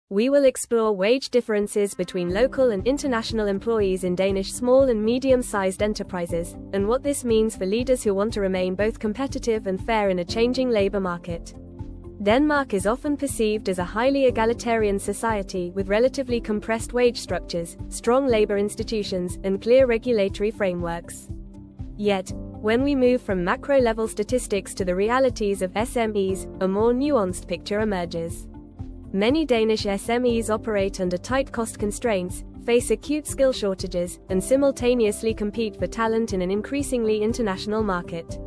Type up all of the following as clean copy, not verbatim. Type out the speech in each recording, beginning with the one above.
We will explore wage differences between local and international employees in Danish small and medium-sized enterprises, and what this means for leaders who want to remain both competitive and fair in a changing labor market. Denmark is often perceived as a highly egalitarian society with relatively compressed wage structures, strong labor institutions, and clear regulatory frameworks. Yet, when we move from macro-level statistics to the realities of SMEs, a more nuanced picture emerges. Many Danish SMEs operate under tight cost constraints, face acute skill shortages, and simultaneously compete for talent in an increasingly international market.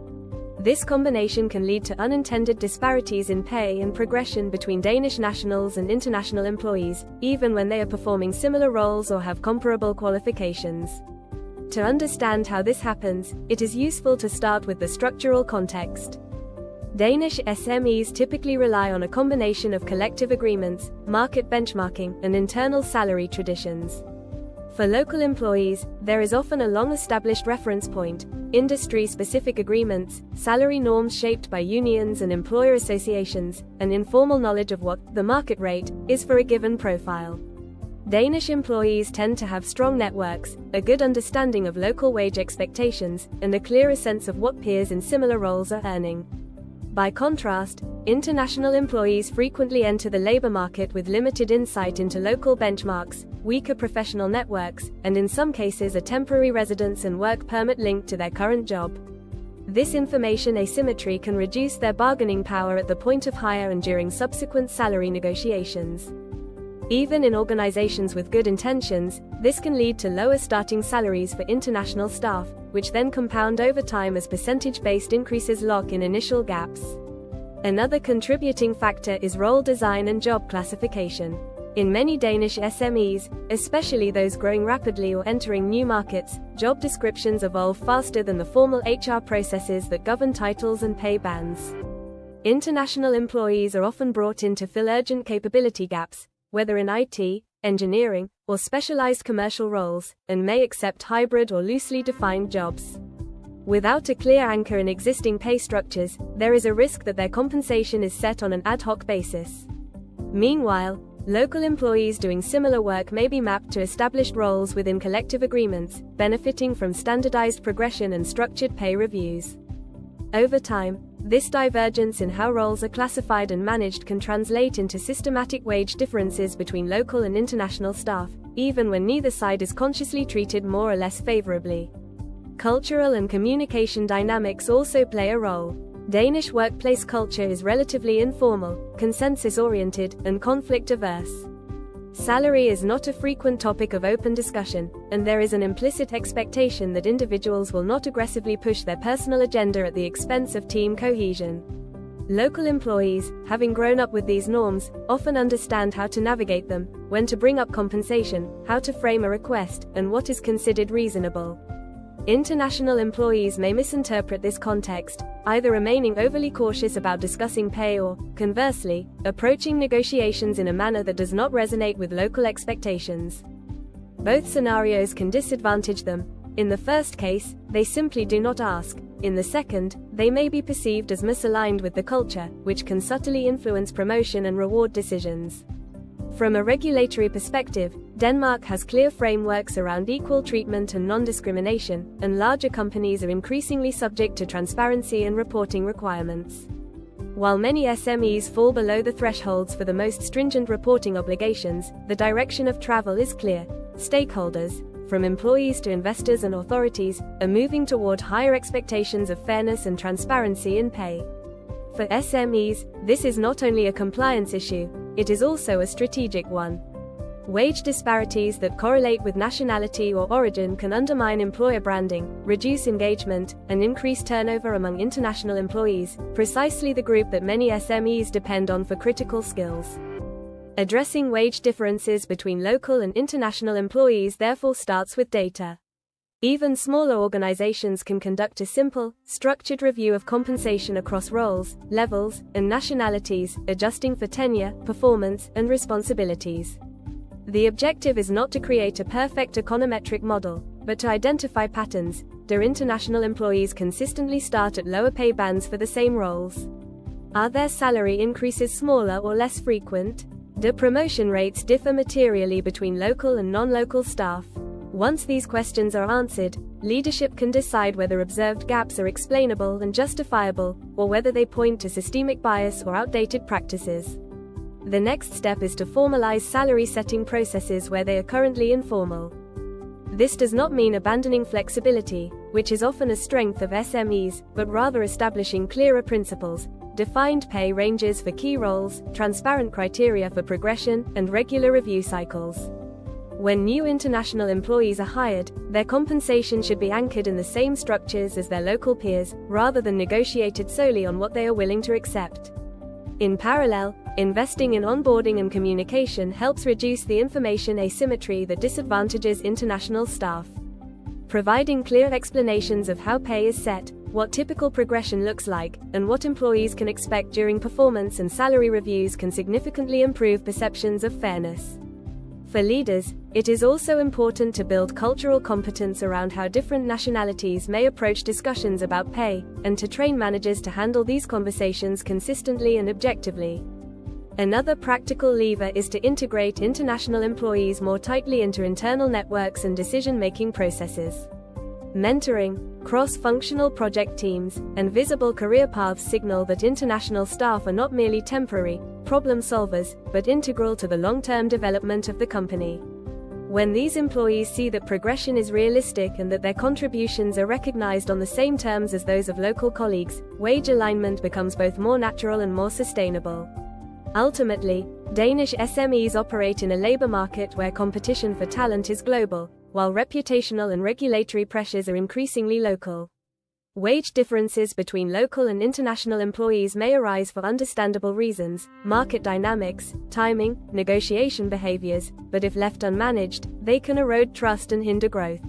This combination can lead to unintended disparities in pay and progression between Danish nationals and international employees, even when they are performing similar roles or have comparable qualifications. To understand how this happens, it is useful to start with the structural context. Danish SMEs typically rely on a combination of collective agreements, market benchmarking, and internal salary traditions. For local employees, there is often a long-established reference point, industry-specific agreements, salary norms shaped by unions and employer associations, and informal knowledge of what the market rate is for a given profile. Danish employees tend to have strong networks, a good understanding of local wage expectations, and a clearer sense of what peers in similar roles are earning. By contrast, international employees frequently enter the labor market with limited insight into local benchmarks, weaker professional networks, and in some cases a temporary residence and work permit linked to their current job. This information asymmetry can reduce their bargaining power at the point of hire and during subsequent salary negotiations. Even in organizations with good intentions, this can lead to lower starting salaries for international staff, which then compound over time as percentage-based increases lock in initial gaps. Another contributing factor is role design and job classification. In many Danish SMEs, especially those growing rapidly or entering new markets, job descriptions evolve faster than the formal HR processes that govern titles and pay bands. International employees are often brought in to fill urgent capability gaps, whether in IT, engineering, or specialized commercial roles, and may accept hybrid or loosely defined jobs. Without a clear anchor in existing pay structures, there is a risk that their compensation is set on an ad hoc basis. Meanwhile, local employees doing similar work may be mapped to established roles within collective agreements, benefiting from standardized progression and structured pay reviews. Over time, this divergence in how roles are classified and managed can translate into systematic wage differences between local and international staff, even when neither side is consciously treated more or less favorably. Cultural and communication dynamics also play a role. Danish workplace culture is relatively informal, consensus-oriented, and conflict-averse. Salary is not a frequent topic of open discussion, and there is an implicit expectation that individuals will not aggressively push their personal agenda at the expense of team cohesion. Local employees, having grown up with these norms, often understand how to navigate them, when to bring up compensation, how to frame a request, and what is considered reasonable. International employees may misinterpret this context, either remaining overly cautious about discussing pay or, conversely, approaching negotiations in a manner that does not resonate with local expectations. Both scenarios can disadvantage them. In the first case, they simply do not ask. In the second, they may be perceived as misaligned with the culture, which can subtly influence promotion and reward decisions. From a regulatory perspective, Denmark has clear frameworks around equal treatment and non-discrimination, and larger companies are increasingly subject to transparency and reporting requirements. While many SMEs fall below the thresholds for the most stringent reporting obligations, the direction of travel is clear. Stakeholders, from employees to investors and authorities, are moving toward higher expectations of fairness and transparency in pay. For SMEs, this is not only a compliance issue, it is also a strategic one. Wage disparities that correlate with nationality or origin can undermine employer branding, reduce engagement, and increase turnover among international employees, precisely the group that many SMEs depend on for critical skills. Addressing wage differences between local and international employees therefore starts with data. Even smaller organizations can conduct a simple, structured review of compensation across roles, levels, and nationalities, adjusting for tenure, performance, and responsibilities. The objective is not to create a perfect econometric model, but to identify patterns. Do international employees consistently start at lower pay bands for the same roles? Are their salary increases smaller or less frequent? Do promotion rates differ materially between local and non-local staff? Once these questions are answered, leadership can decide whether observed gaps are explainable and justifiable, or whether they point to systemic bias or outdated practices. The next step is to formalize salary setting processes where they are currently informal. This does not mean abandoning flexibility, which is often a strength of SMEs, but rather establishing clearer principles, defined pay ranges for key roles, transparent criteria for progression, and regular review cycles. When new international employees are hired, their compensation should be anchored in the same structures as their local peers, rather than negotiated solely on what they are willing to accept. In parallel, investing in onboarding and communication helps reduce the information asymmetry that disadvantages international staff. Providing clear explanations of how pay is set, what typical progression looks like, and what employees can expect during performance and salary reviews can significantly improve perceptions of fairness. For leaders, it is also important to build cultural competence around how different nationalities may approach discussions about pay, and to train managers to handle these conversations consistently and objectively. Another practical lever is to integrate international employees more tightly into internal networks and decision-making processes. Mentoring, cross-functional project teams, and visible career paths signal that international staff are not merely temporary problem solvers, but integral to the long-term development of the company. When these employees see that progression is realistic and that their contributions are recognized on the same terms as those of local colleagues, wage alignment becomes both more natural and more sustainable. Ultimately, Danish SMEs operate in a labor market where competition for talent is global, while reputational and regulatory pressures are increasingly local. Wage differences between local and international employees may arise for understandable reasons, market dynamics, timing, negotiation behaviors, but if left unmanaged, they can erode trust and hinder growth.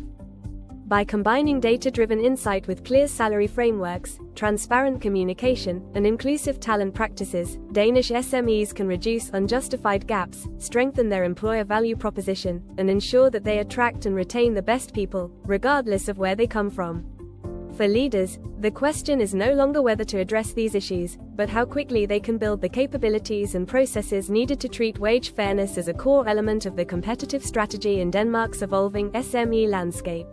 By combining data-driven insight with clear salary frameworks, transparent communication, and inclusive talent practices, Danish SMEs can reduce unjustified gaps, strengthen their employer value proposition, and ensure that they attract and retain the best people, regardless of where they come from. For leaders, the question is no longer whether to address these issues, but how quickly they can build the capabilities and processes needed to treat wage fairness as a core element of the competitive strategy in Denmark's evolving SME landscape.